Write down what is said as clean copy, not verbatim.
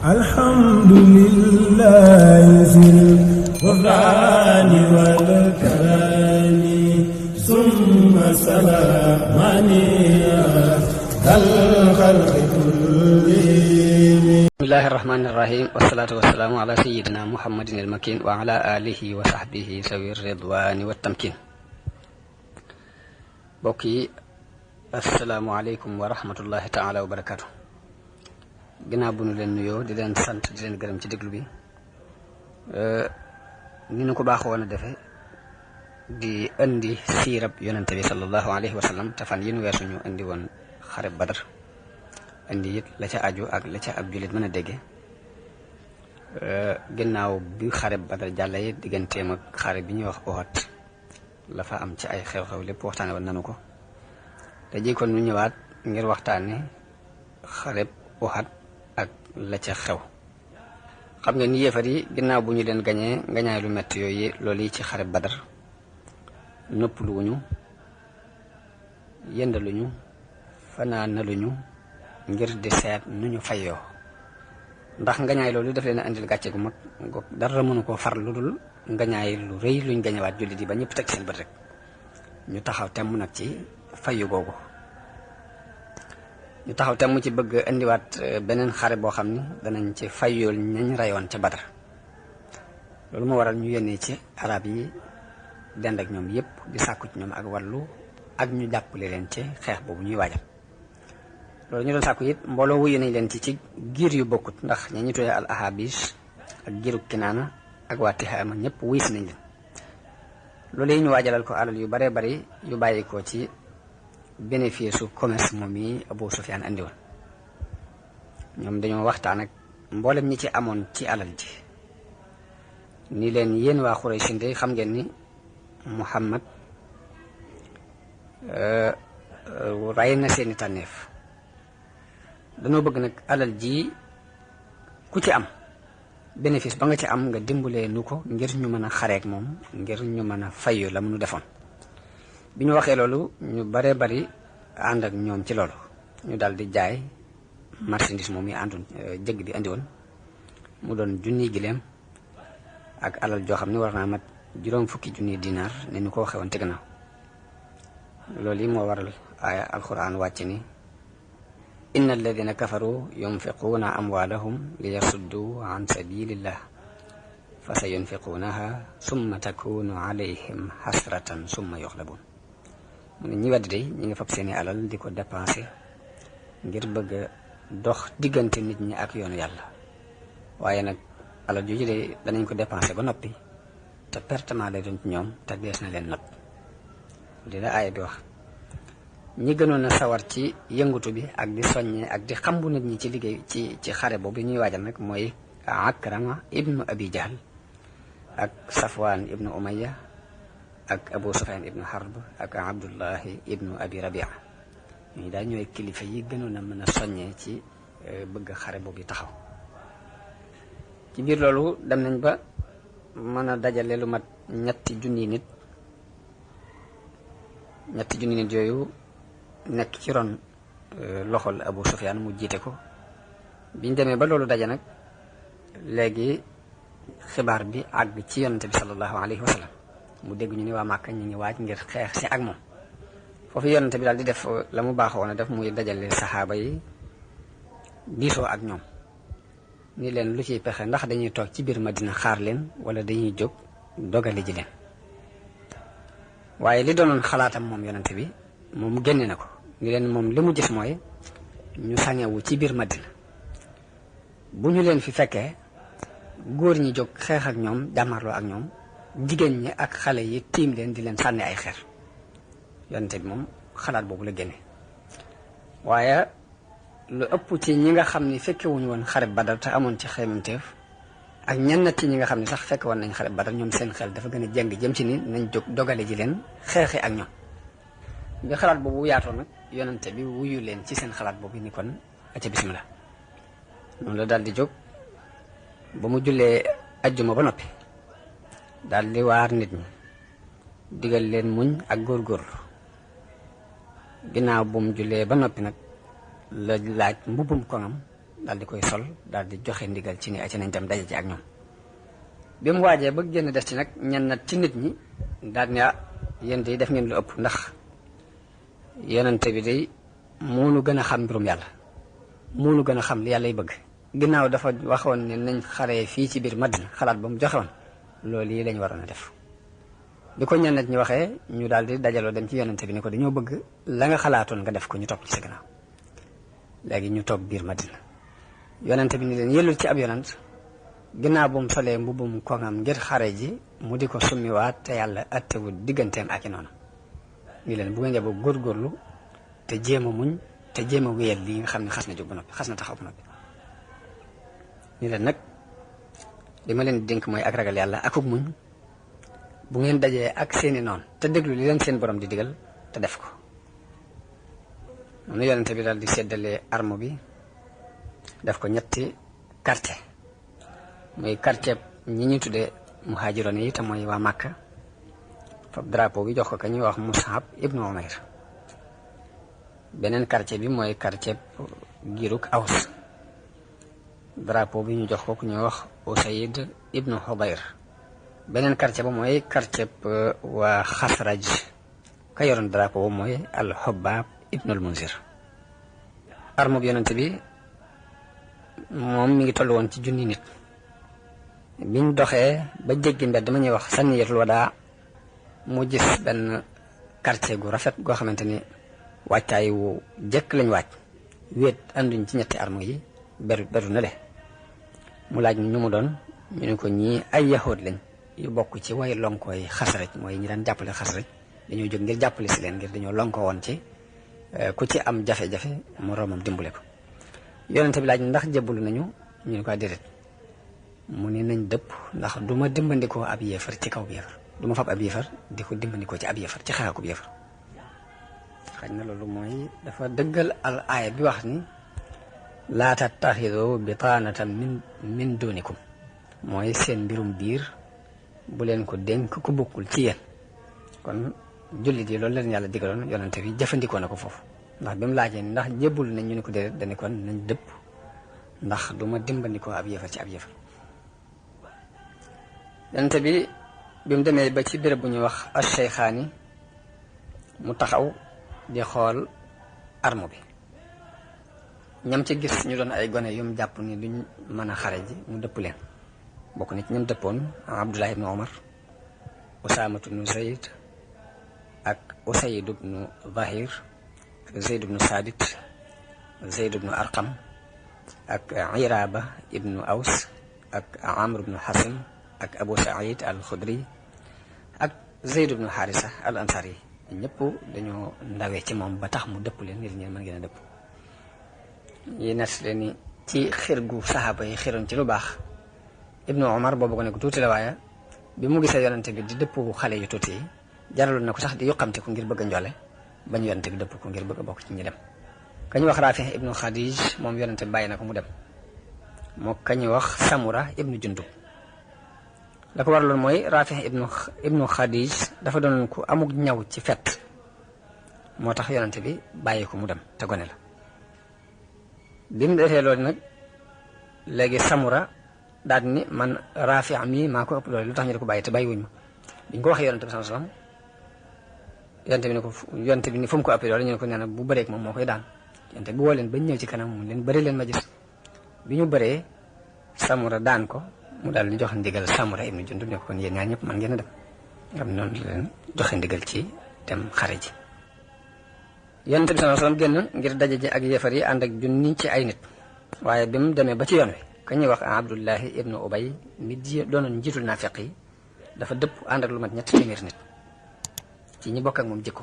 alhamdulillahi zil ghufrani wal karami summa salamani dal khalqi kullihim. bismillahi rahmani rahim wassalatu wassalamu ala sayyidina muhammadin al-makin wa ala alihi wa sahbihi sawi ridwani wa tamkin. mbokk yi assalaamu aleykum wa rahmatullahi taala wa barakatuh. ginnaaw bu nu leen nuyoo di leen sant di leen gërëm ci déglu bi ni nu ko baaxoon a defe di indi siirab yonente bi sallallahu alayhi wa sallam te fan yi nu weesu ñu indi woon xare badar indi it la ca aju ak la ca ab jullit mën a dégge ginnaaw bi xare badar jàlla yi digganteem ak xare bi ñuy wax Uhud la fa am ci ay xew-xew lépp waxtaane woon nanu ko te ji kon nu ñëwaat ngir waxtaane xare Uhud ak la ca xew. xam nga ni yéefar yi ginnaaw bu ñu leen gañee ngañaay lu metti yooyu loolu yi ci xare badar nëppluwuñu yëndaluñu fanaanaluñu ngir di seet nu ñu fayoo ndax ngañaay loolu daf leen a indil gàcce gu mag dara mënu koo far lu dul ngañaay lu rëy luñ gañewaat jullit yi ba ñëpp teg seen bët rek ñu taxaw temm nag ci fayu googu ñu taxaw temm ci bëgg indiwaat beneen xare boo xam ni danañ ci fayool ñañ rayoon ca badar loolu moo waral ñu yónnee ci arab yi dend ak ñoom yépp di sàkku ci ñoom ak wàllu ak ñu jàppale leen ci xeex boobu ñuy waajal. loolu ñu doon sàkku it mbooloo wuyu nañ leen ci giir yu bokkut ndax ña ñu tuddee al ahabis ak giiru kinaana ak waa Tihaama ñëpp wuy si nañ leen. loolu yi ñu waajalal ko alal yu baree bari yu bàyyi ko ci bénéfice su commerce moom yi Abu Sufyaan andi woon ñoom dañoo waxtaan ak mboolem ñi ci amoon ci alal ji ni leen yéen waa Quraysh de xam ngeen ni Muhammad ray na seeni tànneef dañoo bëgg nag alal ji ku ci am bénéfice ba nga ci am nga dimbalee nu ko ngir ñu mën a xareek moom ngir ñu mën a fayu la mu nu defoon. bi ñu waxee loolu ñu baree bari ànd ak ñoom ci loolu ñu daal di jaay marchandise moom yi àndoon jëgg bi andi woon mu doon junniy gileem ak alal joo xam ne war naa mat juróom fukki junniy dinaar ne ñu ko waxee woon te gannaaw loolu yi moo waral aaya alquran wàcc ni inna alladina kafaru yunfiquuna amwaalahum li yasuddu an sabilillah fa sa yunfiquunaha summa takunu alayhim hasratan summa yuxlabun mu ne ñi weddi day ñi nga fab seeni alal di ko dépensé ngir bëgg a dox diggante nit ñi ak yoonu yàlla waaye nag alal jooju de danañ ko dépensé ba noppi te pertement lay doon ci ñoom te dees na leen not li la aaya bi wax. ñi gënoon a sawar ci yëngutu bi ak di soññee ak di xambu nit ñi ci liggéey ci xare boobu ñuy waajal nag mooy Akrama ibnu Abi Jahl ak Safwan ibnu Umayya ak Abu Sufyan ibnu Harb ak Abdullahi ibnu Abi Rabia ñuy daal ñooy kilifa yi gënoon a mën a soññee ci bëgg xare boobu taxaw. ci biir loolu dem nañ ba mën a dajale lu mat ñetti junni nit yooyu nekk ci ron loxol Abu Sufyan mu jiite ko. biñ demee ba loolu daje nag léegi xibaar bi àgg ci yonente bi sallallahu alayhi wa sallam mu dégg ñu ni waa Màkka ñu ngi waaj ngir xeex si ak moom. foofu yonente bi daal di def la mu baaxoon a def muy dajale saxaaba yi diisoo ak ñoom ni leen lu ciy pexe ndax dañuy toog ci biir Madina xaar leen wala dañuy jóg dogale ji leen. waaye li doonoon xalaatam moom yonente bi moom mu génne na ko ni leen moom li mu gis mooy ñu sangewu ci biir Madina bu ñu leen fi fekkee góor ñi jóg xeex ak ñoom jàmmarloo ak ñoom jigéen ñi ak xale yi tiim leen di leen sànni ay xeer. yonente bi moom xalaat boobu la génne waaye lu ëpp ci ñi nga xam ni fekkewuñu woon xare Badar te amoon ci xeymamteef ak ñenn ci ñi nga xam ne sax fekke woon nañ xare Badar ñoom seen xel dafa gën a jeng jëm ci ni nañ jóg dogale ji leen xeexi ak ñoom. bi xalaat boobu yaatoo nag yonente bi wuyu leen ci seen xalaat boobu ni kon aca bismillah noonu la daal di jóg ba mu jullee ajjuma ba noppi daal di waar nit ñi digal leen muñ ak góorgóorlu ginnaaw bu mu jullee ba noppi nag la laaj mbubbum koŋam daal di koy sol daal di joxe ndigal ci ni ci nañ dem daje ci ak ñoom. bi mu waajee ba génn des ci nag ñenn ci nit ñi daal ne yéen de def ngeen lu ëpp, ndax yonente bi day moonu gën a xam mbirum yàlla, moonu gën a xam li yàlla y bëgg. ginnaaw dafa waxoon ne nañ xaree fii ci biir Madina, xalaat ba mu joxe woon loolu yi lañ waroon a def. bi ko ñenn ñi waxee ñu daal di dajaloo dem ci yonente bi ni ko dañoo bëgg la nga xalaatoon nga def ko, ñu topp ci sa ginnaaw. léegi ñu toog biir Madina, yonente bi ni leen yellul ci ab yonent ginnaaw bu mu solee mbubbum koŋam ngir xare ji mu di ko summiwaat te yàlla attewul digganteem ak i noonu. ni leen bu ngeen yeboo góorgóorlu te jéem a muñ te jéem a wéyal lii nga xam ne xas na jóg ba noppi, xas na taxaw ba noppi. ni leen nag li ma leen di dénk mooy ak ragal yàlla akuk muñ bu ngeen dajee ak seeni noonu te déglu li leen seen borom di digal te def ko. noonu yonente bi daal di séddale arme bi def ko ñetti quartier, muy quartier ñi ñu tuddee muhaajiroon yi te mooy waa Màkka. fab drapeau bi jox ko ka ñuy wax Mus'ab ibnu Umayr. beneen quartier bi mooy quartier giirug Aws, drapeau bi ñu jox ko ku ñuy wax Usayd ibnu Hudayr. beneen quartier ba mooy quartier waa Xasraj, ka yoroon drapeau ba mooy al-Hubbaab ibnul Munzir. arme bi yonente bi moom mi ngi toll woon ci junni nit. biñ doxee ba jéggi mbedd dama ñuy wax Saniyatul Wadaa mu gis benn quartier gu rafet goo xamante ni wàccaay wu jëkk lañ wàcc, wéet ànduñ ci ñetti arme yi, beru na le. mu laaj ñu mu doon, ñu ne ko ñii ay yahood lañ yu bokk ci way lonkooy Xasraj, mooy ñi daan jàppale Xasraj. dañoo jóg ngir jàppale si leen, ngir dañoo lonkoo woon ci ku ci am jafe-jafe moroomam dimbale ko. yonente bi laaj ndax jébbalu nañu, ñu ne ko déedéet. mu ne nañ dëpp, ndax du ma dimbandikoo ab yéefar ci kaw yéefar, du ma fab ab yéefar di ko dimbandikoo ci ab yéefar ci xeexakub yéefar. xañ na loolu mooy dafa dëggal al aaya bi wax ni laa tattaxidu bitaanatan min dunikum, mooy seen mbirum biir bu leen ko dénk ku bokkul ci yéen. kon jullit yi loolu leen yàlla digaloon, yonente bi jëfandikoo na ko foofu, ndax bi mu laajee ndax jébbul nañ ñu ne ko déedéet, dañu kon nañ dëpp, ndax du ma dimbandikoo ab yéefar ci ab yéefar. yonente bi mu demee ba ci béréb bu ñuy wax Ash-Shaykhaani mu taxaw di xool arme bi. ñam ci gis ñu doon ay gone yum jàpp ni duñ mën a xare ji mu dëpp leen. bokk na ci ñam dëppoon Abdullah ibnu Omar, Usaamatu ibnu Zayd ak Usayd ibnu Zahir, Zayd ibnu Saabit, Zayd ibnu Arqam ak Iraba ibnu Aws ak Amr ibnu Hasim ak Abu Saïd al-Khudri ak Zayd ibnu Harisa al-Ansari. ñëpp dañoo ndawee ci moom ba tax mu dëpp leen ngir ñeen mën ngeen a dëpp. yi nes leen ni ci xir gu saxaaba yi xiroon ci lu baax. Ibnu Omar boobu ko ne ko tuuti la, waaye bi mu gisee yonente bi di dëpp xale yu tuuti yi jaraloon na ko sax di yoqamte ko ngir bëgg a njoole bañ yonente bi dëpp ko ngir bëgg a bokk ci ñi dem. kañu wax Rafi ibnu Khadij moom yonente bi bàyyi na ko mu dem, moo kañu wax Samura ibnu Jundub. la ko waraloon mooy Rafi ibnu Khadij dafa doon ku amuk ñaw ci fet, moo tax yonente bi bàyyi ko mu dem te gone la. bi mu defee loolu nag léegi Samura daal ni man Rafi mi maa ko ëpp doole, lu tax ñu di ko bàyyi te bàyyi wuñ ma. biñ ko waxee yonente bi sallallahu alayhi wasallam yonente bi ni fu mu ko ëppee doole, ñu ne ko nee na bu bëreek moom moo koy daan. yonente bi woo leen bañ ñëw ci kanam mu leen bëri leen ma gis. bi ñu bëree Samura daan ko, mu daal di joxe ndigal Samura ibnu Jundub ne ko kon yéen ñaar ñëpp man ngeen a dem. nga xam noonu leen joxe ndigal ci dem xare ji. yonente bi sallallahu alayhi wasallam génn ngir daje ji ak yéefar yi ànd ak junni ci ay nit, waaye bi mu demee ba ci yoon wi ka ñuy wax Abdullahi ibnu Ubay mi doonoon njiitul naafiq yi dafa dëpp ànd ak lu mat 300 nit ci ñi bokk ak moom jikko.